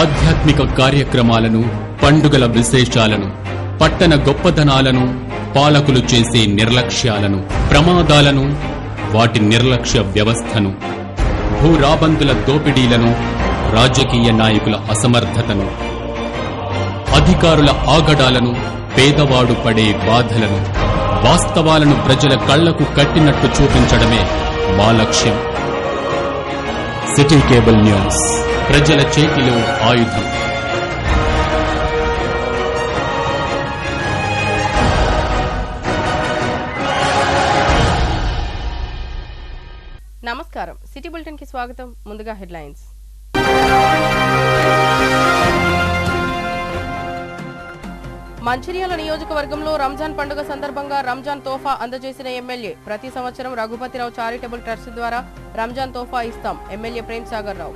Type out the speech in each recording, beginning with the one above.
ఆధ్యాత్మిక కార్యక్రమాలను, పండుగల విశేషాలను, పట్టణ గొప్పదనాలను, పాలకులు చేసే నిర్లక్ష్యాలను, ప్రమాదాలను, వాటి నిర్లక్ష్య వ్యవస్థను, భూరాబందుల దోపిడీలను, రాజకీయ నాయకుల అసమర్థతను, అధికారుల ఆగడాలను, పేదవాడు పడే బాధలను, వాస్తవాలను ప్రజల కళ్లకు కట్టినట్టు చూపించడమే మా లక్ష్యం. సిటీ కేబుల్ న్యూస్, ప్రజల చేతిలో ఆయుధం. నమస్కారం, సిటీ బులెటిన్ కి స్వాగతం. ముందుగా హెడ్లైన్స్. మంచిర్యాల నియోజకవర్గంలో రంజాన్ పండుగ సందర్భంగా రంజాన్ తోఫా అందజేసిన ఎమ్మెల్యే. ప్రతి సంవత్సరం రఘుపతిరావు చారిటబుల్ ట్రస్ట్ ద్వారా రంజాన్ తోఫా ఇస్తాం. ఎమ్మెల్యే ప్రేమ్ సాగర్ రావు.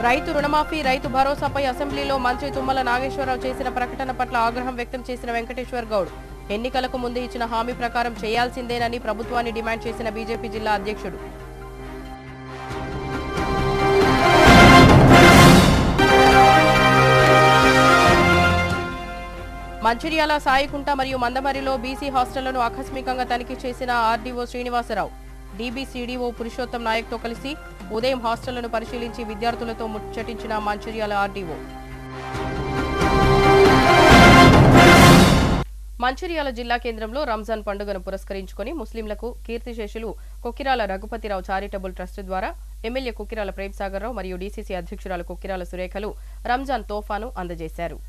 రైతు రుణమాఫీ, రైతు భరోసాపై అసెంబ్లీలో మంత్రి తుమ్మల నాగేశ్వరరావు చేసిన ప్రకటన పట్ల ఆగ్రహం వ్యక్తం చేసిన వెంకటేశ్వర్ గౌడ్. ఎన్నికలకు ముందు ఇచ్చిన హామీ ప్రకారం చేయాల్సిందేనని ప్రభుత్వాన్ని డిమాండ్ చేసిన బీజేపీ జిల్లా అధ్యక్షుడు. మంచిర్యాల, సాయికుంట మరియు మందమరిలో బీసీ హాస్టళ్లను ఆకస్మికంగా తనిఖీ చేసిన ఆర్డీఓ శ్రీనివాసరావు. డీబీసీడీఓ పురుషోత్తం నాయక్తో కలిసి ఉదయం హాస్టళ్లను పరిశీలించి విద్యార్థులతో ముచ్చటించిన మంచిర్యాల ఆర్డీఓ. మంచిర్యాల జిల్లా కేంద్రంలో రంజాన్ పండుగను పురస్కరించుకుని ముస్లింలకు కీర్తిశేషులు కొక్కిరాల రఘుపతిరావు చారిటబుల్ ట్రస్ట్ ద్వారా ఎమ్మెల్యే కొక్కిరాల ప్రేమ్ సాగర్ రావు మరియు డీసీసీ అధ్యక్షురాలు కొక్కిరాల సురేఖలు రంజాన్ తోఫాను అందజేశారు.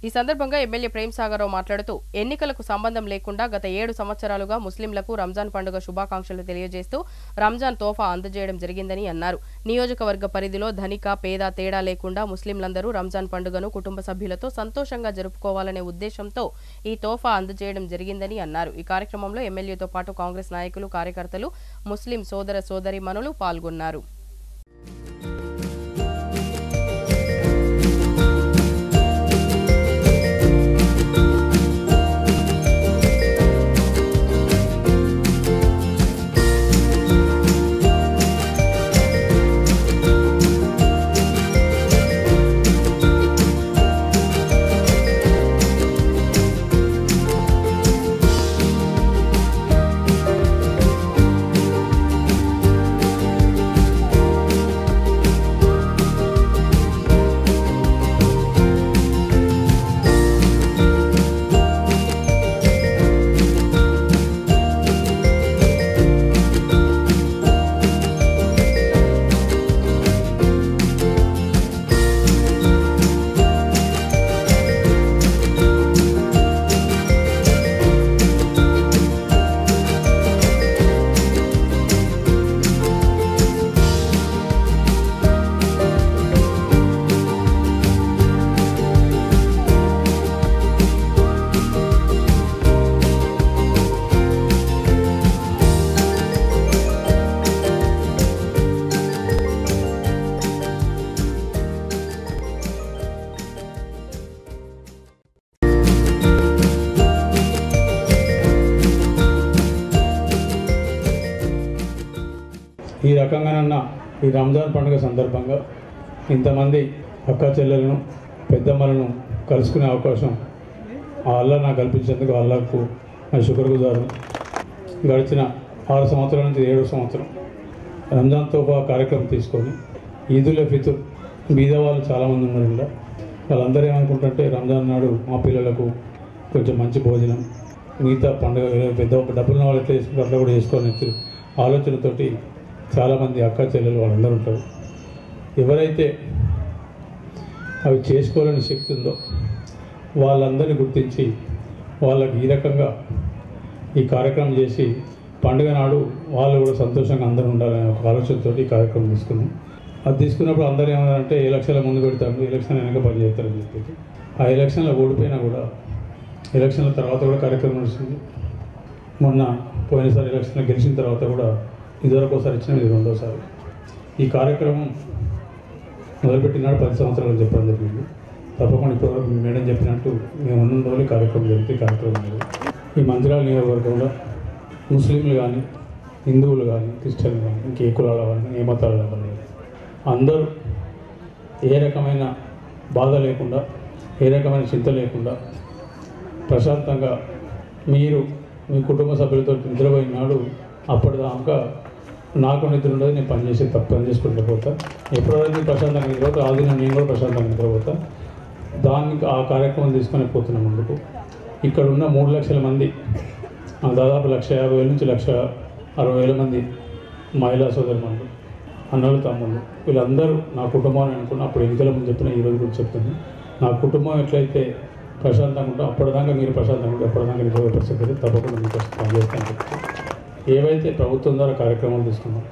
ఈ సందర్భంగా ఎమ్మెల్యే ప్రేమ్ సాగర్ రావు మాట్లాడుతూ ఎన్నికలకు సంబంధం లేకుండా గత 7 సంవత్సరాలుగా ముస్లింలకు రంజాన్ పండుగ శుభాకాంక్షలు తెలియజేస్తూ రంజాన్ తోఫా అందజేయడం జరిగిందని అన్నారు. నియోజకవర్గ పరిధిలో ధనిక, పేద తేడా లేకుండా ముస్లింలందరూ రంజాన్ పండుగను కుటుంబ సభ్యులతో సంతోషంగా జరుపుకోవాలనే ఉద్దేశంతో ఈ తోఫా అందజేయడం జరిగిందని అన్నారు. ఈ కార్యక్రమంలో ఎమ్మెల్యేతో పాటు కాంగ్రెస్ నాయకులు, కార్యకర్తలు, ముస్లిం సోదర సోదరీమణులు పాల్గొన్నారు. ఈ రకంగానన్న ఈ రంజాన్ పండుగ సందర్భంగా ఇంతమంది అక్క చెల్లెలను, పెద్దమ్మలను కలుసుకునే అవకాశం ఆ అల్లా నాకు కల్పించేందుకు అల్లాకు నా శుక్రగుజారు. గడిచిన 6 సంవత్సరాల నుంచి 7వ సంవత్సరం రంజాన్ తోఫా కార్యక్రమం తీసుకొని ఈదుల్ ఫితుర్ బీద వాళ్ళు చాలామంది ఉన్నారు కూడా. వాళ్ళందరూ ఏమనుకుంటుంటే రంజాన్ నాడు మా పిల్లలకు కొంచెం మంచి భోజనం, మిగతా పండుగ పెద్ద డబ్బులు వాళ్ళు ఎట్లా చేసుకుంటారు అట్లా కూడా చేసుకోవాలని ఆలోచనతోటి చాలామంది అక్క చెల్లెలు వాళ్ళందరూ ఉంటారు. ఎవరైతే అవి చేసుకోవాలని శక్తి ఉందో వాళ్ళందరినీ గుర్తించి వాళ్ళకి ఈ రకంగా ఈ కార్యక్రమం చేసి పండుగ నాడు వాళ్ళు కూడా సంతోషంగా అందరూ ఉండాలనే ఒక ఆలోచనతో ఈ కార్యక్రమం తీసుకున్నాం. అది తీసుకున్నప్పుడు అందరూ ఏమన్నారంటే ఎలక్షన్ల ముందు పెడతాడు, ఎలక్షన్ వెనక పని చేస్తారని చెప్పి. ఆ ఎలక్షన్లో ఓడిపోయినా కూడా ఎలక్షన్ల తర్వాత కూడా కార్యక్రమం నడుస్తుంది. మొన్న పోయినసారి ఎలక్షన్లో గెలిచిన తర్వాత కూడా ఇదివరకు ఒకసారి ఇచ్చిన, ఇది రెండోసారి. ఈ కార్యక్రమం మొదలుపెట్టినాడు 10 సంవత్సరాలు చెప్పడం జరిగింది. తప్పకుండా ఇప్పటివరకు మేడం చెప్పినట్టు మేము ఉన్న రోజులు కార్యక్రమం జరిగితే కార్యక్రమం లేదు. ఈ మంచిర్యాల నియోజకవర్గంలో ముస్లింలు కానీ, హిందువులు కానీ, క్రిస్టియన్లు కానీ, ఇంకే కులాల కానీ, ఏ మతాల కానీ అందరూ ఏ రకమైన బాధ లేకుండా, ఏ రకమైన చింత లేకుండా ప్రశాంతంగా మీరు మీ కుటుంబ సభ్యులతో నిద్రపోయినాడు. అప్పటిదాకా నాకు నిద్ర ఉండదు, నేను పని చేసుకుంటూ పోతా. ఎప్పుడైతే ప్రశాంతంగా నిద్రపోతా ఆ దినం నేను కూడా ప్రశాంతంగా నిద్రపోతా. దానికి ఆ కార్యక్రమం తీసుకొని పోతున్నాం ముందుకు. ఇక్కడ ఉన్న 3 లక్షల మంది, దాదాపు 150,000 నుంచి 160,000 మంది మహిళా సోదరులు, అన్నలు, తమ్ముళ్ళు, వీళ్ళందరూ నా కుటుంబాన్ని అనుకున్న. అప్పుడు ఎన్నికల ముందు చెప్పిన, ఈరోజు కూడా చెప్తున్నాను. నా కుటుంబం ఎట్లయితే ప్రశాంతంగా ఉంటాం, అప్పటిదాకా మీరు ప్రశాంతంగా ఉంటే ఎప్పటిదాకా నిద్రపోయే పరిస్థితి తప్పకుండా మీకు పనిచేస్తాను. ఏవైతే ప్రభుత్వం ద్వారా కార్యక్రమాలు తీసుకున్నాం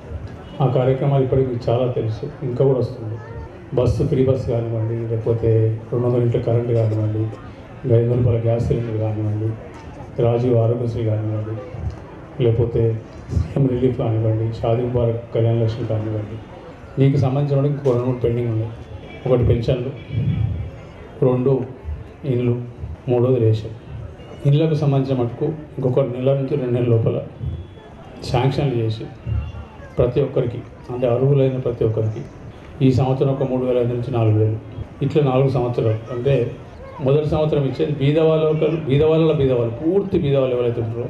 ఆ కార్యక్రమాలు ఇప్పటికి మీకు చాలా తెలుసు, ఇంకా కూడా వస్తుంది. బస్సు ఫ్రీ బస్సు కానివ్వండి, లేకపోతే 200 యూనిట్ల కరెంటు కానివ్వండి, 500 రూపాయల గ్యాస్ సిలిండర్ కానివ్వండి, రాజీవ్ ఆరోగ్యశ్రీ కానివ్వండి, లేకపోతే సీఎం రిలీఫ్ కానివ్వండి, షాదీ ముబారక్ కళ్యాణ లక్ష్మి కానివ్వండి, దీనికి సంబంధించిన ఇంకో 2 పెండింగ్ ఉన్నాయి. ఒకటి పెన్షన్లు, 2 ఇండ్లు, 3వది రేషన్. ఇండ్లకు సంబంధించిన మటుకు ఇంకొక నెల నుంచి 2 నెలల లోపల శాంక్షన్లు చేసి ప్రతి ఒక్కరికి, అంటే అర్హులైన ప్రతి ఒక్కరికి ఈ సంవత్సరం ఒక 3,500 నుంచి 4,000, ఇట్లా 4 సంవత్సరాలు. అంటే మొదటి సంవత్సరం ఇచ్చేది బీదవాళ్ళు పూర్తి బీదవాళ్ళు ఎవరైతే ఉంటారో,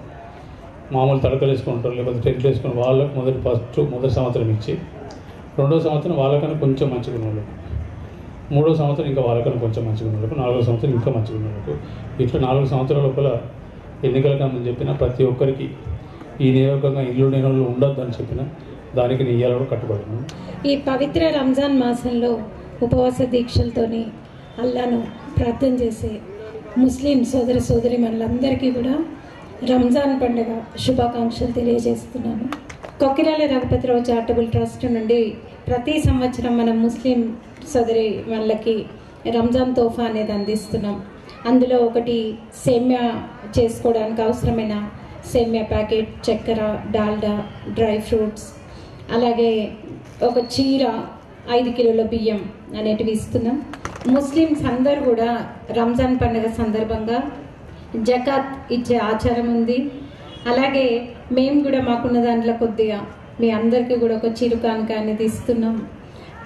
మామూలు తడకలు వేసుకుంటారు లేకపోతే టెంట్లు వేసుకుని వాళ్ళకు మొదటి సంవత్సరం ఇచ్చి, 2వ సంవత్సరం వాళ్ళకన్నా కొంచెం మంచిగా ఉన్న వాళ్ళకు, 3వ సంవత్సరం ఇంకా వాళ్ళకన్నా కొంచెం మంచిగా ఉన్న వాళ్ళకు, 4వ సంవత్సరం ఇంకా మంచిగా ఉన్న వాళ్ళకు, ఇట్లా 4 సంవత్సరాల లోపల ఎన్నికల కన్నా చెప్పిన ప్రతి ఒక్కరికి ఈ నియోజకంగా ఇల్లు నిల్వలు ఉండొద్దు అని చెప్పిన దానికి నియ్యాలను కట్టుబడినాం. ఈ పవిత్ర రంజాన్ మాసంలో ఉపవాస దీక్షలతోని అల్లాను ప్రార్థన చేసే ముస్లిం సోదరి మనందరికీ కూడా రంజాన్ పండుగ శుభాకాంక్షలు తెలియజేస్తున్నాను. కొక్కిరాల రఘుపతిరావు చారిటబుల్ ట్రస్ట్ నుండి ప్రతి సంవత్సరం మనం ముస్లిం సోదరి వాళ్ళకి రంజాన్ తోఫా అనేది అందిస్తున్నాం. అందులో ఒకటి సేమ్యా చేసుకోవడానికి అవసరమైన సేమ్యా ప్యాకెట్, చక్కెర, డాల్డా, డ్రై ఫ్రూట్స్, అలాగే ఒక చీర, 5 కిలోల బియ్యం అనేటివి ఇస్తున్నాం. ముస్లిమ్స్ అందరూ కూడా రంజాన్ పండుగ సందర్భంగా జకాత్ ఇచ్చే ఆచారం ఉంది. అలాగే మేము కూడా మాకున్న దాంట్లో కొద్దిగా మీ అందరికీ కూడా ఒక చిరు కానుక అనేది ఇస్తున్నాం.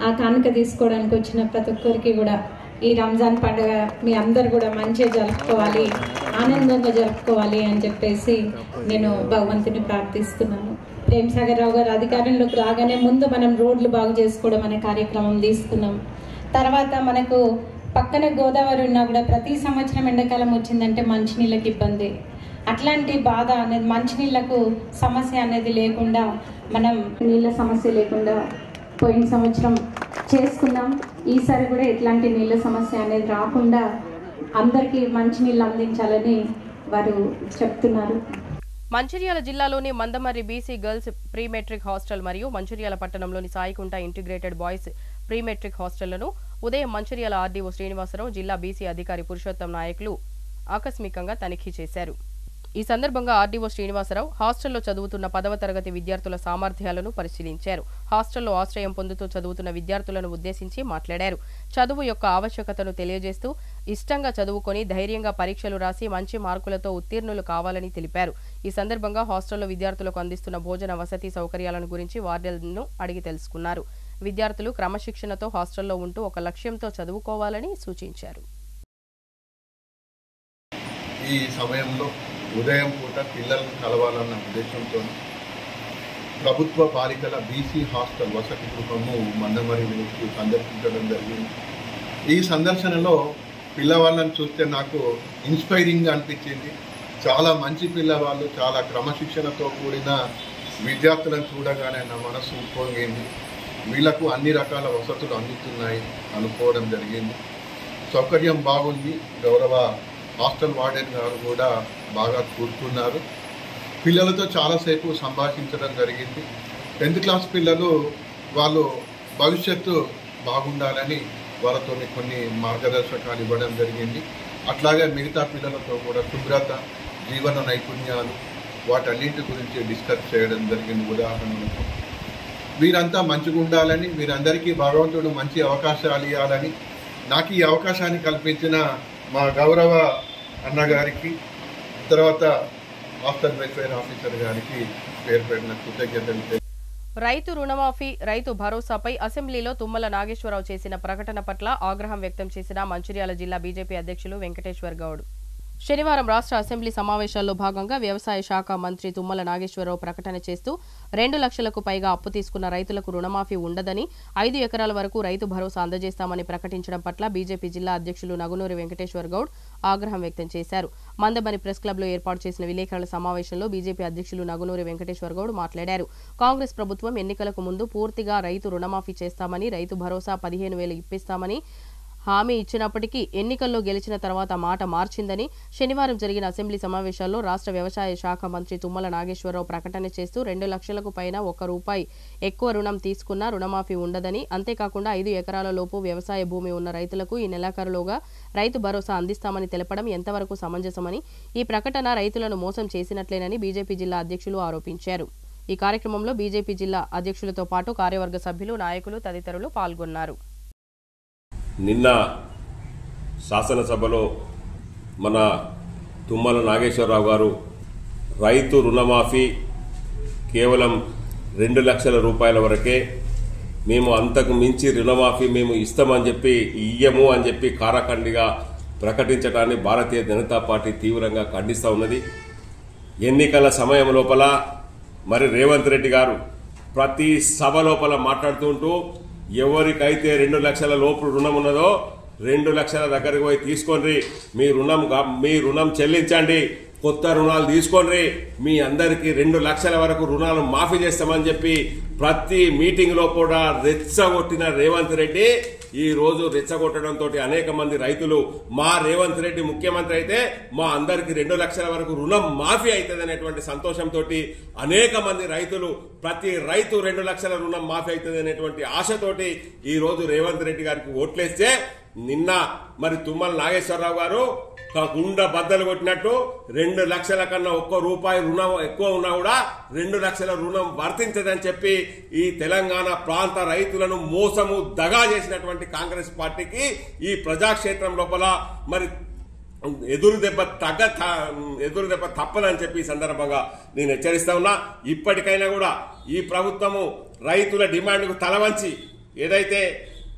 ఆ కానుక తీసుకోవడానికి వచ్చిన ప్రతి ఒక్కరికి కూడా ఈ రంజాన్ పండుగ మీ అందరు కూడా మంచిగా జరుపుకోవాలి, ఆనందంగా జరుపుకోవాలి అని చెప్పేసి నేను భగవంతుని ప్రార్థిస్తున్నాను. ప్రేమ్సాగర్ రావు గారు అధికారంలోకి రాగానే ముందు మనం రోడ్లు బాగు చేసుకోవడం అనే కార్యక్రమం తీసుకున్నాం. తర్వాత మనకు పక్కన గోదావరి ఉన్నా కూడా ప్రతి సంవత్సరం ఎండాకాలం వచ్చిందంటే మంచినీళ్ళకి ఇబ్బంది. అట్లాంటి బాధ అనేది, మంచినీళ్ళకు సమస్య అనేది లేకుండా, మనం నీళ్ళ సమస్య లేకుండా పోయిన సంవత్సరం చేసుకున్నాం. ఈసారి కూడా ఎట్లాంటి నీళ్ళ సమస్య అనేది రాకుండా అందరికీ మంచినీళ్ళు అందించాలని వారు చెప్తున్నారు. మంచిర్యాల జిల్లాలోని Mandamarri BC girls pre matric hostel మరియు మంచిర్యాల పట్టణంలోని Saikunta integrated boys pre matric హాస్టళ్లను ఉదయం మంచిర్యాల ఆర్డీఓ శ్రీనివాసరావు, జిల్లా బీసీ అధికారి పురుషోత్తం నాయకులు ఆకస్మికంగా తనిఖీ చేశారు. ఈ సందర్భంగా ఆర్డీఓ శ్రీనివాసరావు హాస్టల్లో చదువుతున్న 10వ తరగతి విద్యార్థుల సామర్థ్యాలను పరిశీలించారు. హాస్టల్లో ఆశ్రయం పొందుతూ చదువుతున్న విద్యార్థులను ఉద్దేశించి మాట్లాడారు. చదువు యొక్క ఆవశ్యకతను తెలియజేస్తూ ఇష్టంగా చదువుకొని ధైర్యంగా పరీక్షలు రాసి మంచి మార్కులతో ఉత్తీర్ణులు కావాలని తెలిపారు. ఈ సందర్భంగా హాస్టల్లో విద్యార్థులకు అందిస్తున్న భోజన వసతి సౌకర్యాలను గురించి వార్డెన్ను అడిగి తెలుసుకున్నారు. విద్యార్థులు క్రమశిక్షణతో హాస్టల్లో ఉంటూ ఒక లక్ష్యంతో చదువుకోవాలని సూచించారు. ఈ సమయంలో ఉదయం పూట పిల్లలను కలవాలన్న ఉద్దేశంతో ప్రభుత్వ బాలికల బీసీ హాస్టల్ వసతి గృహము మందమర్రిని సందర్శించడం జరిగింది. ఈ సందర్శనలో పిల్లవాళ్ళని చూస్తే నాకు ఇన్స్పైరింగ్గా అనిపించింది. చాలా మంచి పిల్లవాళ్ళు, చాలా క్రమశిక్షణతో కూడిన విద్యార్థులను చూడగానే నా మనసు ఉప్పొంగింది. వీళ్లకు అన్ని రకాల వసతులు అందుతున్నాయి అనుకోవడం జరిగింది. సౌకర్యం బాగుంది. గౌరవ హాస్టల్ వార్డెన్ గారు కూడా బాగా కూర్చున్నారు. పిల్లలతో చాలాసేపు సంభాషించడం జరిగింది. 10th క్లాస్ పిల్లలు వాళ్ళు భవిష్యత్తు బాగుండాలని వాళ్ళతో కొన్ని మార్గదర్శకాలు ఇవ్వడం జరిగింది. అట్లాగే మిగతా పిల్లలతో కూడా శుభ్రత, జీవన నైపుణ్యాలు వాటన్నింటి గురించి డిస్కస్ చేయడం జరిగింది. ఉదాహరణకు వీరంతా మంచిగా ఉండాలని, వీరందరికీ భగవంతుడు మంచి అవకాశాలు ఇవ్వాలని, నాకు ఈ అవకాశాన్ని కల్పించిన మా గౌరవ అన్నగారికి, తర్వాత హాస్టల్ వెల్ఫేర్ ఆఫీసర్ గారికి పేరు పెట్టిన కృతజ్ఞతలు. రైతు రుణమాఫీ, రైతు భరోసాపై అసెంబ్లీలో తుమ్మల నాగేశ్వరరావు చేసిన ప్రకటన పట్ల ఆగ్రహం వ్యక్తం చేసిన మంచిర్యాల జిల్లా బీజేపీ అధ్యక్షులు వెంకటేశ్వర్ గౌడ్. శనివారం రాష్ట్ర అసెంబ్లీ సమావేశాల్లో భాగంగా వ్యవసాయ శాఖ మంత్రి తుమ్మల నాగేశ్వరరావు ప్రకటన చేస్తూ 2 లక్షలకు పైగా అప్పు తీసుకున్న రైతులకు రుణమాఫీ ఉండదని, 5 ఎకరాల వరకు రైతు భరోసా అందజేస్తామని ప్రకటించడం పట్ల బీజేపీ జిల్లా అధ్యక్షులు నగునూరి వెంకటేశ్వర్ గౌడ్ ఆగ్రహం వ్యక్తం చేశారు. మందబని ప్రెస్ క్లబ్లో ఏర్పాటు చేసిన విలేకరుల సమావేశంలో బీజేపీ అధ్యక్షులు నగునూరి వెంకటేశ్వర్ గౌడ్ మాట్లాడారు. కాంగ్రెస్ ప్రభుత్వం ఎన్నికలకు ముందు పూర్తిగా రైతు రుణమాఫీ చేస్తామని, రైతు భరోసా 15,000 ఇప్పిస్తామని హామీ ఇచ్చినప్పటికీ ఎన్నికల్లో గెలిచిన తర్వాత మాట మార్చిందని, శనివారం జరిగిన అసెంబ్లీ సమావేశాల్లో రాష్ట్ర వ్యవసాయ శాఖ మంత్రి తుమ్మల నాగేశ్వరరావు ప్రకటన చేస్తూ 2 లక్షలకు పైన ₹1 ఎక్కువ రుణం తీసుకున్నా రుణమాఫీ ఉండదని, అంతేకాకుండా 5 ఎకరాల లోపు వ్యవసాయ భూమి ఉన్న రైతులకు ఈ నెలాఖరులోగా రైతు భరోసా అందిస్తామని తెలపడం ఎంతవరకు సమంజసమని, ఈ ప్రకటన రైతులను మోసం చేసినట్లేనని బీజేపీ జిల్లా అధ్యక్షులు ఆరోపించారు. ఈ కార్యక్రమంలో బీజేపీ జిల్లా అధ్యక్షులతో పాటు కార్యవర్గ సభ్యులు, నాయకులు తదితరులు పాల్గొన్నారు. నిన్న శాసనసభలో మన తుమ్మల నాగేశ్వరరావు గారు రైతు రుణమాఫీ కేవలం 2 లక్షల రూపాయల వరకే, మేము అంతకు మించి రుణమాఫీ మేము ఇస్తామని చెప్పి ఇయ్యము అని చెప్పి కారాఖండిగా ప్రకటించడాన్ని భారతీయ జనతా పార్టీ తీవ్రంగా ఖండిస్తూ ఉన్నది. ఎన్నికల సమయం లోపల మరి రేవంత్ రెడ్డి గారు ప్రతి సభ లోపల మాట్లాడుతుంటూ ఎవరికైతే 2 లక్షల లోపు రుణం ఉన్నదో 2 లక్షల దగ్గరికి పోయి తీసుకోండి, మీ రుణం చెల్లించండి, కొత్త రుణాలు తీసుకోండి, మీ అందరికీ 2 లక్షల వరకు రుణాలు మాఫీ చేస్తామని చెప్పి ప్రతి మీటింగ్ లో కూడా రెచ్చగొట్టిన రేవంత్ రెడ్డి ఈ రోజు రెచ్చగొట్టడంతో అనేక మంది రైతులు మా రేవంత్ రెడ్డి ముఖ్యమంత్రి అయితే మా అందరికీ 2 లక్షల వరకు రుణం మాఫీ అవుతుంది అనేటువంటి సంతోషంతో అనేక మంది రైతులు ప్రతి రైతు 2 లక్షల రుణం మాఫీ అవుతుంది అనేటువంటి ఆశతోటి ఈ రోజు రేవంత్ రెడ్డి గారికి ఓట్లేస్తే నిన్న మరి తుమ్మల నాగేశ్వరరావు గారు గుండ బద్దలు కొట్టినట్టు 2 లక్షల కన్నా ₹1 రుణం ఎక్కువ ఉన్నా కూడా 2 లక్షల రుణం వర్తించదని చెప్పి ఈ తెలంగాణ ప్రాంత రైతులను మోసము దగా చేసినటువంటి కాంగ్రెస్ పార్టీకి ఈ ప్రజాక్షేత్రం లోపల మరి ఎదురు దెబ్బ తప్పదని చెప్పి ఈ సందర్భంగా నేను హెచ్చరిస్తా ఉన్నా. ఇప్పటికైనా కూడా ఈ ప్రభుత్వము రైతుల డిమాండ్కు తలవంచి ఏదైతే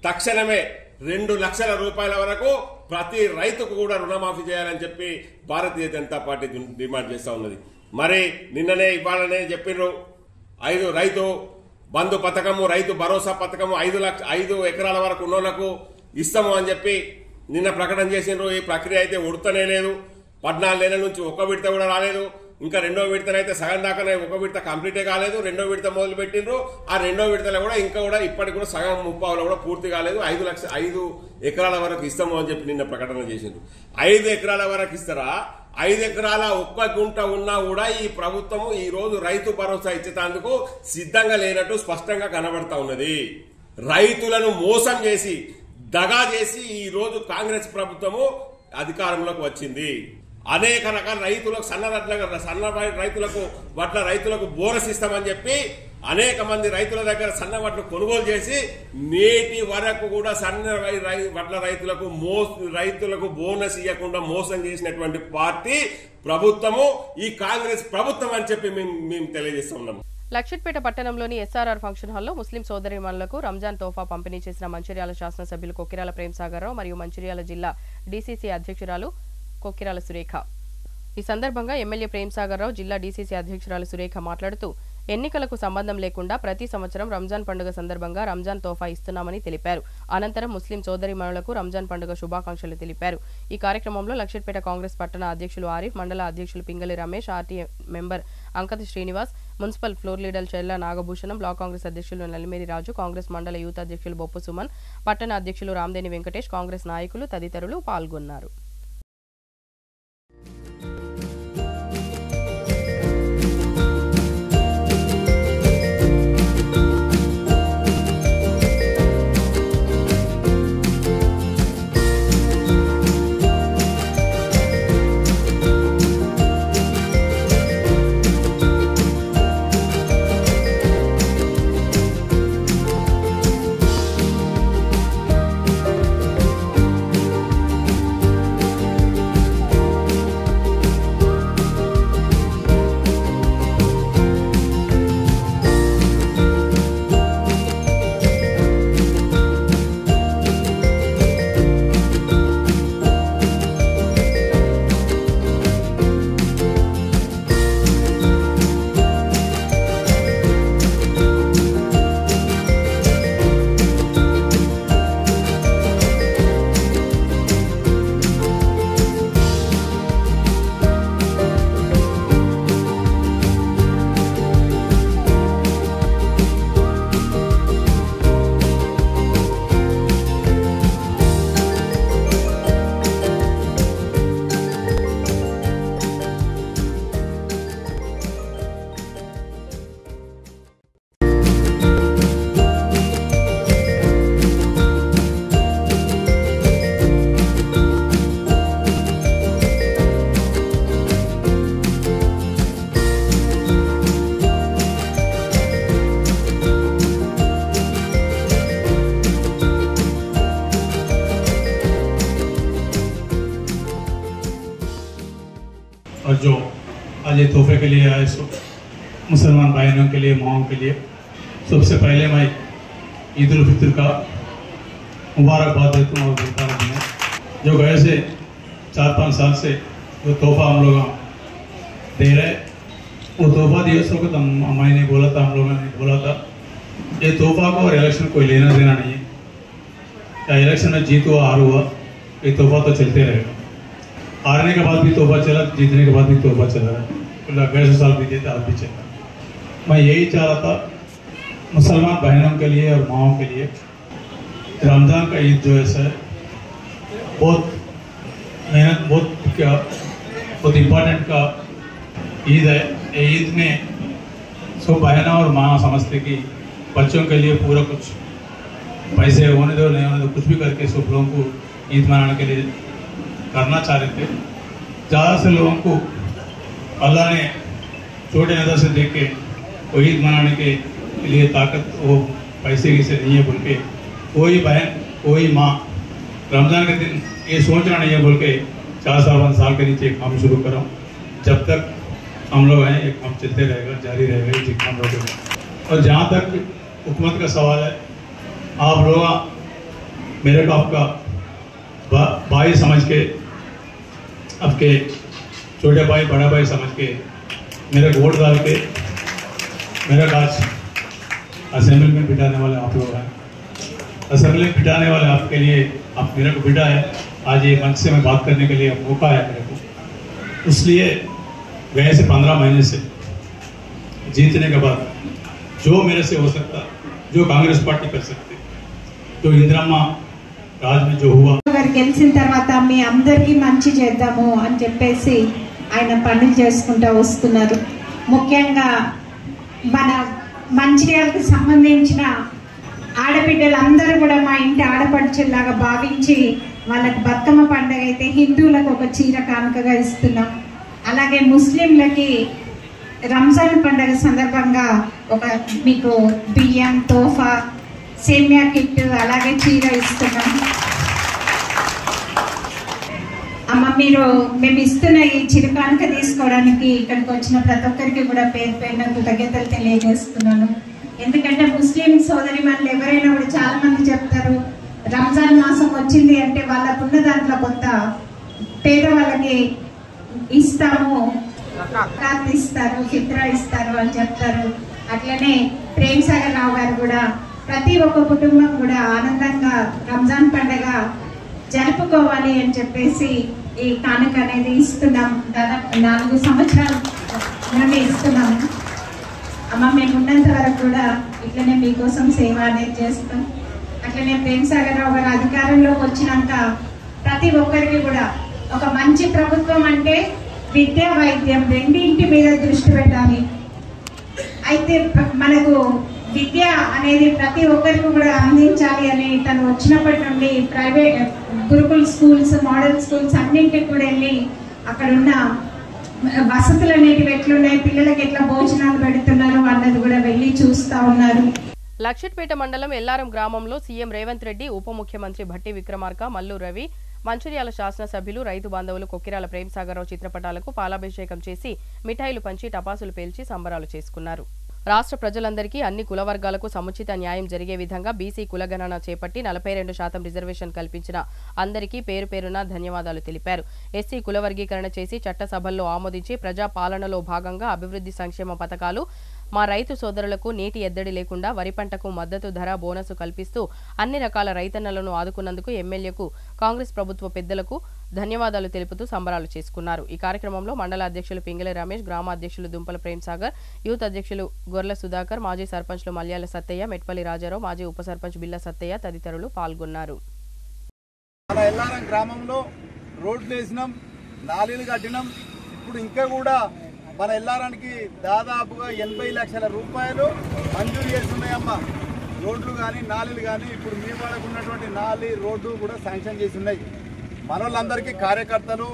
తక్షణమే 2 లక్షల రూపాయల వరకు ప్రతి రైతుకు కూడా రుణమాఫీ చేయాలని చెప్పి భారతీయ జనతా పార్టీ డిమాండ్ చేస్తా ఉన్నది. మరి నిన్ననే ఇవ్వాలనే చెప్పిండ్రు 5 రైతు బంధు పథకము, రైతు భరోసా పథకము 5 ఎకరాల వరకు ఉన్నోళ్లకు ఇస్తాము అని చెప్పి నిన్న ప్రకటన చేసిండ్రు. ఈ ప్రక్రియ అయితే ఉడతనే లేదు. 14 నెలల నుంచి 1 విడత కూడా రాలేదు. ఇంకా 2వ విడతనైతే సగం దాకానే 1 విడత కంప్లీటే కాలేదు. 2వ విడత మొదలు పెట్టిండ్రు. ఆ 2వ విడతలో కూడా ఇప్పటికి కూడా సగం 30లో కూడా పూర్తి కాలేదు. 5 ఎకరాల వరకు ఇస్తాము అని చెప్పి నిన్న ప్రకటన చేసిండ్రు. 5 ఎకరాల వరకు ఇస్తారా? 5 ఎకరాల 1 గుంట ఉన్నా కూడా ఈ ప్రభుత్వము ఈ రోజు రైతు భరోసా ఇచ్చేందుకు సిద్ధంగా లేనట్టు స్పష్టంగా కనబడతా ఉన్నది. రైతులను మోసం చేసి దగా చేసి ఈ రోజు కాంగ్రెస్ ప్రభుత్వము అధికారంలోకి వచ్చింది. అనేక రకాల రైతులకు సన్న రైతులకు వడ్ల రైతులకు బోనస్ ఇస్తామని చెప్పి అనేక మంది రైతుల దగ్గర సన్న వడ్లు కొనుగోలు చేసి నేటి వరకు కూడా సన్న వడ్ల రైతులకు బోనస్ ఇవ్వకుండా మోసం చేసినటువంటి పార్టీ ప్రభుత్వము ఈ కాంగ్రెస్ ప్రభుత్వం అని చెప్పి మేము తెలియజేస్తున్నాము. లక్షిట్పేట పట్టణంలోని ఎస్ఆర్ఆర్ ఫంక్షన్ హాల్లో ముస్లిం సోదరీమణులకు రంజాన్ తోఫా పంపిణీ చేసిన మంచిర్యాల శాసనసభ్యులు కొక్కిరాల ప్రేమ్సాగర్రావు మరియు మంచిర్యాల జిల్లా డీసీసీ అధ్యక్షురాలు కొక్కిరాల సురేఖ. ఈ సందర్భంగా ఎమ్మెల్యే ప్రేమ్సాగర్రావు, జిల్లా డీసీసీ అధ్యక్షురాలు సురేఖ మాట్లాడుతూ ఎన్నికలకు సంబంధం లేకుండా ప్రతి సంవత్సరం రంజాన్ పండుగ సందర్భంగా రంజాన్ తోఫా ఇస్తున్నామని తెలిపారు. అనంతరం ముస్లిం సోదరీమణులకు రంజాన్ పండుగ శుభాకాంక్షలు తెలిపారు. ఈ కార్యక్రమంలో లక్షిట్పేట కాంగ్రెస్ పట్టణ అధ్యక్షులు ఆరిఫ్, మండల అధ్యక్షులు Pingali Ramesh, RTA member Ankathi Srinivas, municipal floor leader చెల్ల నాగభూషణం, బ్లాక్ కాంగ్రెస్ అధ్యక్షులు నలిమేరి రాజు, కాంగ్రెస్ మండల యూత్ అధ్యక్షులు బొప్పు సుమన్, పట్టణ అధ్యక్షులు రామదేని వెంకటేష్, కాంగ్రెస్ నాయకులు తదితరులు పాల్గొన్నారు. और जो आज ये तोहफे के लिए आए सो मुसलमान भाइयों के लिए, माओं के लिए सबसे पहले मैं ईद उल फितर का मुबारकबाद देता हूँ और बोलता हूँ जो गए से 4-5 साल से जो तोहफा हम लोग दे रहे, वो तोहफा दिए सो को मैंने बोला था, हम लोगों ने बोला था ये तोहफा को और इलेक्शन कोई लेना देना नहीं है। या इलेक्शन में जीत हुआ हार हुआ, ये तोहफा तो चलते रहेगा। हारने के बाद भी तोहफा चला, जीतने के बाद भी तोहफा चला रहा है। गए साल भी देता, आज भी चल रहा। मैं यही चाह रहा था मुसलमान बहनों के लिए और माओं के लिए, रमज़ान का ईद जो है बहुत मेहनत, बहुत इम्पोर्टेंट का ईद है। ये ईद में सब बहना और माँ समझते कि बच्चों के लिए पूरा कुछ पैसे होने दो नहीं होने दो, कुछ भी करके सब लोगों को ईद मनाने के लिए करना चाह रहे थे। ज़्यादा से लोगों को अल्लाह ने छोटे नज़र से देख के वो ईद मनाने के लिए ताकत वो पैसे की से नहीं है बोल के, कोई बहन कोई माँ रमज़ान के दिन ये सोचना नहीं है बोल के 4-5 साल के नीचे काम शुरू करो। जब तक हम लोग हैं ये काम चलते रहेगा, जारी रहेगा ये काम लोग। और जहाँ तक हुकूमत का सवाल है, आप लोग मेरे को आपका भाई समझ के, आपके छोटे भाई बड़ा भाई समझ के मेरे को वोट डाल के मेरा काज असेंबली में बिठाने वाले आप लोग हैं। असेंबली में बिठाने वाले आपके लिए आप मेरे को बिठा है, आज ये मंच से मैं बात करने के लिए मौका है मेरे को। इसलिए गए से 15 महीने से जीतने के बाद जो मेरे से हो सकता, जो कांग्रेस पार्टी कर सकती, जो इंदिरम्मा राज में जो हुआ, గెలిచిన తర్వాత మీ అందరికీ మంచి చేద్దాము అని చెప్పేసి ఆయన పనులు చేసుకుంటూ వస్తున్నారు. ముఖ్యంగా మన మంచిర్యాలకు సంబంధించిన ఆడబిడ్డలందరూ కూడా మా ఇంటి ఆడపడుచులాగా భావించి వాళ్ళకి బతుకమ్మ పండుగ అయితే హిందువులకు ఒక చీర కానుకగా ఇస్తున్నాం. అలాగే ముస్లింలకి రంజాన్ పండుగ సందర్భంగా ఒక మీకు బియ్యం, తోఫా, సేమియా కిట్ అలాగే చీర ఇస్తున్నాం. అమ్మ మీరు మేము ఇస్తున్న ఈ చిరు కానుక తీసుకోవడానికి ఇక్కడికి వచ్చిన ప్రతి ఒక్కరికి కూడా పేరు పేరున కృతజ్ఞతలు తెలియజేస్తున్నాను. ఎందుకంటే ముస్లిం సోదరిమణులు ఎవరైనా కూడా చాలా మంది చెప్తారు రంజాన్ మాసం వచ్చింది అంటే వాళ్ళకున్న దాంట్లో కొంత పేదవాళ్ళకి ఇస్తాము, జకాత్ ఇస్తారు, ఫిత్రా ఇస్తారు అని చెప్తారు. అట్లనే ప్రేమ్ సాగర్ రావు గారు కూడా ప్రతి ఒక్క కుటుంబం కూడా ఆనందంగా రంజాన్ పండుగ జరుపుకోవాలి అని చెప్పేసి ఈ కానుక అనేది ఇస్తున్నాం. దాదాపు 4 సంవత్సరాల నుండి ఇస్తున్నాము. అమ్మ మేము ఉన్నంత వరకు కూడా ఇట్లనే మీకోసం సేవ అనేది చేస్తాం. అట్లనే ప్రేమ్ సాగర్ రావు గారు అధికారంలోకి వచ్చినాక ప్రతి ఒక్కరికి కూడా ఒక మంచి ప్రభుత్వం అంటే విద్య, వైద్యం రెండింటి మీద దృష్టి పెట్టాలి. అయితే మనకు విద్య అనేది ప్రతి ఒక్కరికి కూడా అందించాలి అని తను వచ్చినప్పటి నుండి private Gurukul schools, model schools అన్నింటికి కూడా వెళ్ళి అక్కడ ఉన్న వసతులు అనేటివి ఎట్లున్నాయి, పిల్లలకి ఎట్లా భోజనాలు పెడుతున్నారు అన్నది కూడా వెళ్ళి చూస్తూ ఉన్నారు. లక్షిట్పేట మండలం ఎల్లారం గ్రామంలో సీఎం రేవంత్ రెడ్డి, ఉప ముఖ్యమంత్రి భట్టి విక్రమార్క, మల్లు రవి, మంచిర్యాల శాసనసభ్యులు, రైతు బాంధవులు కొక్కిరాల ప్రేమ్ సాగర్ రావు చిత్రపటాలకు పాలాభిషేకం చేసి మిఠాయిలు పంచి టపాసులు పేల్చి సంబరాలు చేసుకున్నారు. రాష్ట్ర ప్రజలందరికీ అన్ని కుల వర్గాలకు సముచిత న్యాయం జరిగే విధంగా బీసీ కులగణన చేపట్టి 42% రిజర్వేషన్ కల్పించిన అందరికీ పేరు పేరున ధన్యవాదాలు తెలిపారు. ఎస్సీ కుల వర్గీకరణ చేసి చట్టసభల్లో ఆమోదించి ప్రజా పాలనలో భాగంగా అభివృద్ధి సంక్షేమ పథకాలు, మా రైతు సోదరులకు నీటి ఎద్దడి లేకుండా వరి పంటకు మద్దతు ధర బోనసు కల్పిస్తూ అన్ని రకాల రైతన్నలను ఆదుకున్నందుకు ఎమ్మెల్యేకు, కాంగ్రెస్ ప్రభుత్వ పెద్దలకు ధన్యవాదాలు తెలుపుతూ సంబరాలు చేసుకున్నారు. ఈ కార్యక్రమంలో మండల అధ్యక్షులు పింగళి రమేష్, గ్రామ అధ్యక్షులు దుంపల ప్రేమ్ సాగర్, యూత్ అధ్యక్షులు గొర్ల సుధాకర్, మాజీ సర్పంచ్లు మల్యాల సత్తయ్య, మెట్పల్లి రాజారావు, మాజీ ఉప సర్పంచ్ బిల్ల సత్తయ్య తదితరులు పాల్గొన్నారు. మన ఎల్లారం గ్రామంలో రోడ్లు వేసినాం, నాలీలు కట్టినాం. ఇప్పుడు ఇంకా కూడా మన ఎల్లారానికి దాదాపుగా 80 లక్షల రూపాయలు మంజూరు చేస్తున్నాయమ్మా. రోడ్లు కానీ నాలీలు కానీ ఇప్పుడు మీ వాళ్ళకు ఉన్నటువంటి నాలి రోడ్డు కూడా శాంక్షన్ చేసి ఉన్నాయి. మన వాళ్ళందరికీ కార్యకర్తలు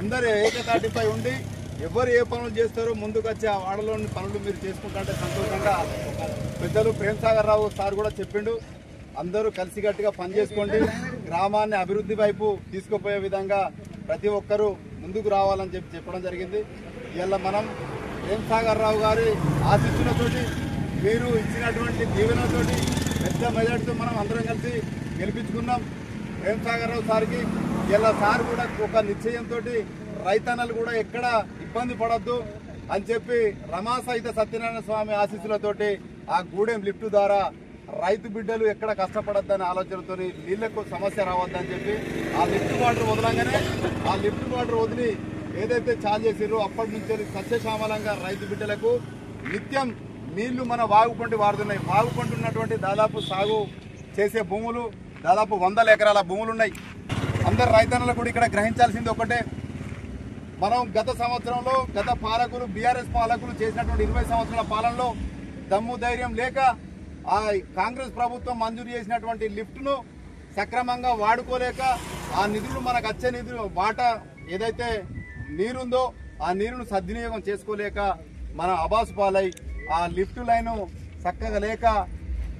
అందరూ ఏకతాటిపై ఉండి ఎవరు ఏ పనులు చేస్తారో ముందుకు వచ్చి ఆ వాడలోని పనులు మీరు చేసుకుంటుంటే సంతోషంగా పెద్దలు ప్రేమ్ సాగర్ రావు సార్ కూడా చెప్పిండు. అందరూ కలిసికట్టుగా పనిచేసుకోండి, గ్రామాన్ని అభివృద్ధి వైపు తీసుకుపోయే విధంగా ప్రతి ఒక్కరూ ముందుకు రావాలని చెప్పడం జరిగింది. ఇవాళ మనం ప్రేమ్సాగర్ రావు గారి ఆశీస్సులతోటి మీరు ఇచ్చినటువంటి దీవెనతోటి పెద్ద మెజార్టీతో మనం అందరం కలిసి గెలిపించుకున్నాం ప్రేమ్సాగర్ రావు సార్కి. ఇలా సార్ కూడా ఒక నిశ్చయంతో రైతన్నలు కూడా ఎక్కడ ఇబ్బంది పడద్దు అని చెప్పి రమాసహిత సత్యనారాయణ స్వామి ఆశీస్సులతోటి ఆ గూడెం లిఫ్ట్ ద్వారా రైతు బిడ్డలు ఎక్కడ కష్టపడద్దని ఆలోచనతో నీళ్లకు సమస్య రావద్దని చెప్పి ఆ లిఫ్ట్ వాటర్ వదలంగానే ఆ లిఫ్ట్ వాటర్ వదిలి ఏదైతే చాలు చేసిరో అప్పటి నుంచి సస్యశ్యామలంగా రైతు బిడ్డలకు నిత్యం నీళ్లు మన వాగుపంటి వాడుతున్నాయి. వాగుపంటి ఉన్నటువంటి దాదాపు సాగు చేసే భూములు దాదాపు 100 ఎకరాల భూములు ఉన్నాయి. అందరు రైతన్నలు కూడా ఇక్కడ గ్రహించాల్సింది ఒకటే, మనం గత సంవత్సరంలో గత పాలకులు బీఆర్ఎస్ పాలకులు చేసినటువంటి 20 సంవత్సరాల పాలనలో దమ్ము ధైర్యం లేక ఆ కాంగ్రెస్ ప్రభుత్వం మంజూరు చేసినటువంటి లిఫ్ట్ను సక్రమంగా వాడుకోలేక ఆ నిధులు మనకు వచ్చే నిధులు వాటా ఏదైతే నీరుందో ఆ నీరును సద్వినియోగం చేసుకోలేక మన అబాసు పాలై ఆ లిఫ్ట్ లైను చక్కగా లేక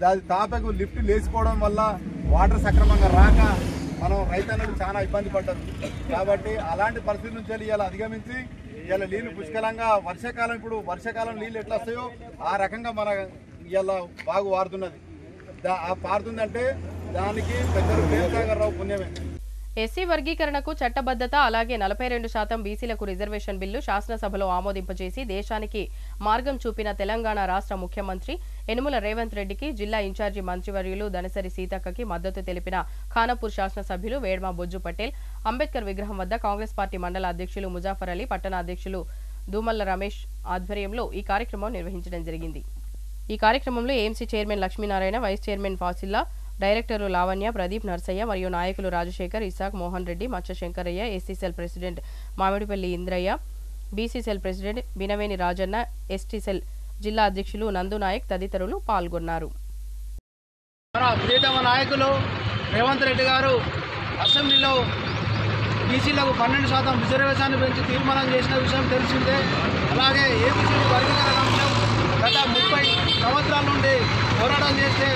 దాని తాపకు లిఫ్ట్ లేచిపోవడం వల్ల వాటర్ సక్రమంగా రాక మనం రైతన్నలు చాలా ఇబ్బంది పడ్డారు. కాబట్టి అలాంటి పరిస్థితి నుంచి ఇలా అధిగమించి ఇలా నీళ్లు పుష్కలంగా వర్షాకాలం ఇప్పుడు వర్షాకాలం నీళ్ళు ఎట్లా వస్తాయో ఆ రకంగా మన ఇలా బాగా వారుతున్నది. పారుతుందంటే దానికి పెద్దలు ప్రేమ్సాగర్ రావు పుణ్యమే. ఎస్సీ వర్గీకరణకు చట్టబద్ధత అలాగే 42% బీసీలకు రిజర్వేషన్ బిల్లు శాసనసభలో ఆమోదింపజేసి దేశానికి మార్గం చూపిన తెలంగాణ రాష్ట్ర ముఖ్యమంత్రి యనుమల రేవంత్ రెడ్డికి జిల్లా ఇన్ఛార్జి మంత్రివర్యులు దనసరి సీతక్కకి మద్దతు తెలిపిన ఖానాపూర్ శాసనసభ్యులు వేడ్మా బొజ్జు పటేల్ అంబేద్కర్ విగ్రహం వద్ద కాంగ్రెస్ పార్టీ మండల అధ్యక్షులు ముజాఫర్ అలీ, పట్టణ అధ్యక్షులు దూమల్ల రమేష్ ఆధ్వర్యంలో ఈ కార్యక్రమం నిర్వహించడం జరిగింది. ఈ కార్యక్రమంలో AMC chairman Lakshminarayana, vice chairman Fasilla, డైరెక్టర్లు లావణ్య, ప్రదీప్, నర్సయ్య మరియు నాయకులు Rajasekhar, Isaac, Mohan Reddy, Maccha Shankaraiah, SC cell president Mamidipalli Indraiah, BC cell president Binaveni Rajanna, ST cell జిల్లా అధ్యక్షులు నందు నాయక్ తదితరులు పాల్గొన్నారు. ప్రియతమ నాయకులు రేవంత్ రెడ్డి గారు అసెంబ్లీలో బీసీలకు 12% రిజర్వేషన్ పెంచి తీర్మానం చేసిన విషయం తెలిసిందే. అలాగే ఏబీసీ వర్గీకరణ అంశం గత 30 సంవత్సరాల నుండి పోరాటం చేస్తే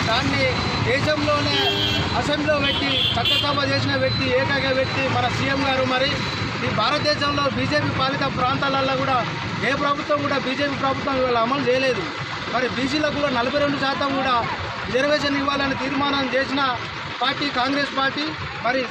దాన్ని దేశంలోనే అసెంబ్లీలో పెట్టి చట్టసభ చేసిన వ్యక్తి ఏకైక వ్యక్తి మన సీఎం గారు. మరి ఈ భారతదేశంలో బీజేపీ పాలిత ప్రాంతాలలో కూడా ఏ ప్రభుత్వం కూడా బీజేపీ ప్రభుత్వం ఇవాళ అమలు చేయలేదు. మరి బీసీలకు కూడా 42% కూడా రిజర్వేషన్ ఇవ్వాలని తీర్మానం చేసిన పార్టీ కాంగ్రెస్ పార్టీ. మరి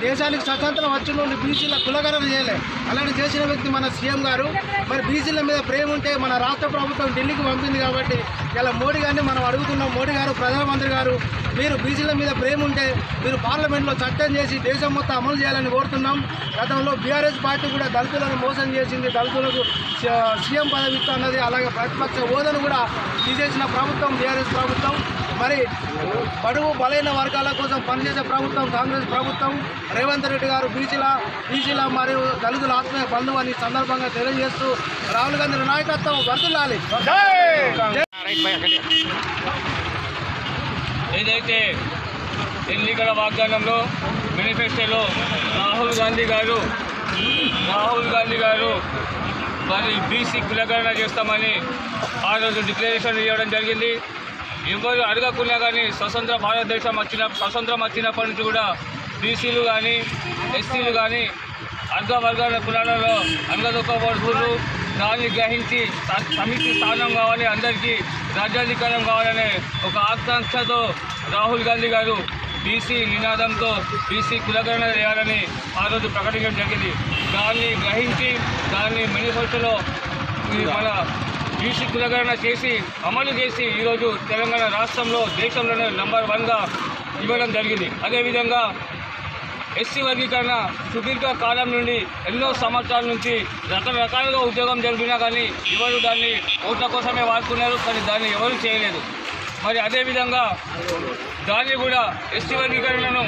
దేశానికి స్వతంత్రం వచ్చిన నుండి బీసీల కులగణన చేయలే, అలాంటి చేసిన వ్యక్తి మన సీఎం గారు. మరి బీసీల మీద ప్రేమ ఉంటే మన రాష్ట్ర ప్రభుత్వం ఢిల్లీకి పంపింది కాబట్టి ఇలా మోడీ గారిని మనం అడుగుతున్నాం. మోడీ గారు, ప్రధానమంత్రి గారు, మీరు బీసీల మీద ప్రేమ ఉంటే మీరు పార్లమెంట్లో చట్టం చేసి దేశం మొత్తం అమలు చేయాలని కోరుతున్నాం. గతంలో బీఆర్ఎస్ పార్టీ కూడా దళితులను మోసం చేసింది, దళితులకు సీఎం పదవి ఇస్తున్నది, అలాగే ప్రతిపక్ష హోదాను కూడా తీసేసిన ప్రభుత్వం బీఆర్ఎస్ ప్రభుత్వం. మరి బడుగు బలైన వర్గాల కోసం పనిచేసే ప్రభుత్వం కాంగ్రెస్ ప్రభుత్వం. రేవంత్ రెడ్డి గారు బీసీల మరియు దళితుల ఆత్మీయ బంధువు అని సందర్భంగా తెలియజేస్తూ రాహుల్ గాంధీ నాయకత్వం వర్ధిల్లాలి. ఏదైతే ఎన్నికల వాగ్దానంలో మేనిఫెస్టోలో రాహుల్ గాంధీ గారు మరి బీసీ కులగణన చేస్తామని ఆ రోజు డిక్లరేషన్ ఇవ్వడం జరిగింది. ఎవరు అడగకున్నా కానీ స్వతంత్రం వచ్చినప్పటి నుంచి కూడా బీసీలు కానీ ఎస్సీలు కానీ అర్ధవర్గాల కులాలలో అనగదొక్కబడుతున్నారు. దాన్ని గ్రహించి సమితి స్థానం కావాలి, అందరికీ రాజ్యాధికారం కావాలనే ఒక ఆకాంక్షతో రాహుల్ గాంధీ గారు బీసీ నినాదంతో బీసీ కులగణన చేయాలని ఆ రోజు ప్రకటించడం జరిగింది. దాన్ని గ్రహించి దాన్ని మేనిఫెస్టోలో మన బీసీ కులగణన చేసి అమలు చేసి ఈరోజు తెలంగాణ రాష్ట్రంలో దేశంలోనే నంబర్ 1గా ఇవ్వడం జరిగింది. అదేవిధంగా ఎస్సీ వర్గీకరణ సుదీర్ఘ కాలం నుండి ఎన్నో సంవత్సరాల నుంచి రకరకాలుగా ఉద్యోగం జరిగినా కానీ ఎవరు దాన్ని ఓట్ల కోసమే వాడుకున్నారు, కానీ దాన్ని ఎవరు చేయలేదు. మరి అదేవిధంగా దాన్ని కూడా ఎస్సీ వర్గీకరణను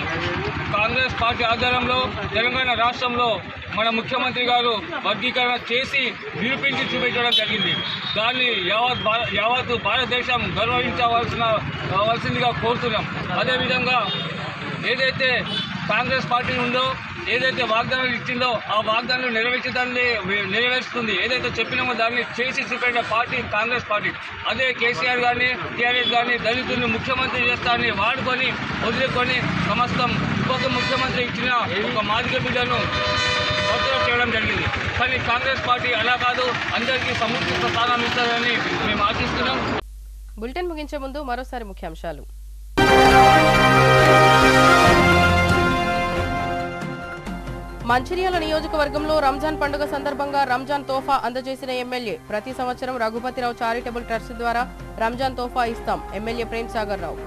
కాంగ్రెస్ పార్టీ ఆధ్వర్యంలో తెలంగాణ రాష్ట్రంలో మన ముఖ్యమంత్రి గారు వర్గీకరణ చేసి నిరూపించి చూపించడం జరిగింది. దాన్ని యావత్ భారతదేశం గౌరవించవలసిందిగా కోరుతున్నాం. అదేవిధంగా ఏదైతే కాంగ్రెస్ పార్టీ ఉందో, ఏదైతే వాగ్దానాలు ఇచ్చిందో ఆ వాగ్దానాలు నెరవేరుస్తుంది. ఏదైతే చెప్పినామో దాన్ని చేసి చూపెట్టిన పార్టీ కాంగ్రెస్ పార్టీ. అదే కేసీఆర్ కానీ టీఆర్ఎస్ కానీ దళితుల్ని ముఖ్యమంత్రి చేస్తారని వాడుకొని వదిలేకొని సమస్తం ఉప ముఖ్యమంత్రి ఇచ్చిన ఒక మాదిగ బిడ్డను బర్త్డే చేయడం జరిగింది. కానీ కాంగ్రెస్ పార్టీ అలా కాదు, అందరికీ సముచిత స్థానం ఇస్తారని మేము ఆశిస్తున్నాం. బులెటిన్ ముగించే ముందు మరోసారి ముఖ్యాంశాలు. మంచిర్యాల నియోజకవర్గంలో రంజాన్ పండుగ సందర్భంగా రంజాన్ తోఫా అందజేసిన ఎమ్మెల్యే. ప్రతి సంవత్సరం రఘుపతిరావు చారిటబుల్ ట్రస్ట్ ద్వారా రంజాన్ తోఫా ఇస్తాం. ఎమ్మెల్యే ప్రేమ్ సాగర్ రావు.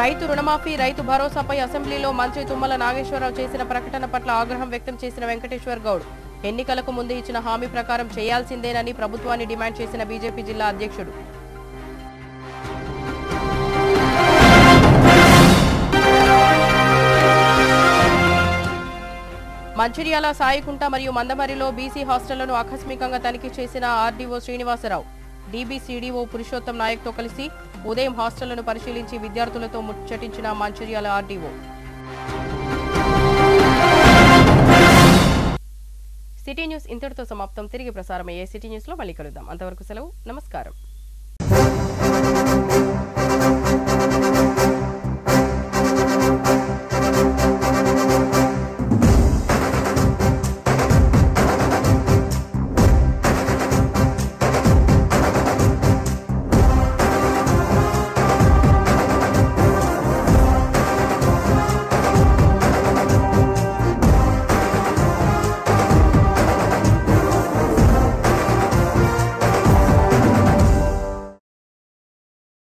రైతు రుణమాఫీ, రైతు భరోసాపై అసెంబ్లీలో మంత్రి తుమ్మల నాగేశ్వరరావు చేసిన ప్రకటన పట్ల ఆగ్రహం వ్యక్తం చేసిన వెంకటేశ్వర్ గౌడ్. ఎన్నికలకు ముందు ఇచ్చిన హామీ ప్రకారం చేయాల్సిందేనని ప్రభుత్వాన్ని డిమాండ్ చేసిన బీజేపీ జిల్లా అధ్యక్షుడు. మంచిర్యాల, సాయికుంట మరియు మందమరిలో బీసీ హాస్టళ్లను ఆకస్మికంగా తనిఖీ చేసిన ఆర్డీఓ శ్రీనివాసరావు. డీబీసీడీఓ పురుషోత్తం నాయక్తో కలిసి ఉదయం హాస్టళ్లను పరిశీలించి విద్యార్థులతో ముచ్చటించిన మంచిర్యాల ఆర్డీఓ. సిటీ న్యూస్ ఇంతటితో సమాప్తం. తిరిగి ప్రసారమయ్యే సిటీ న్యూస్లో మళ్ళీ కలుద్దాం. అంతవరకు సెలవు. నమస్కారం.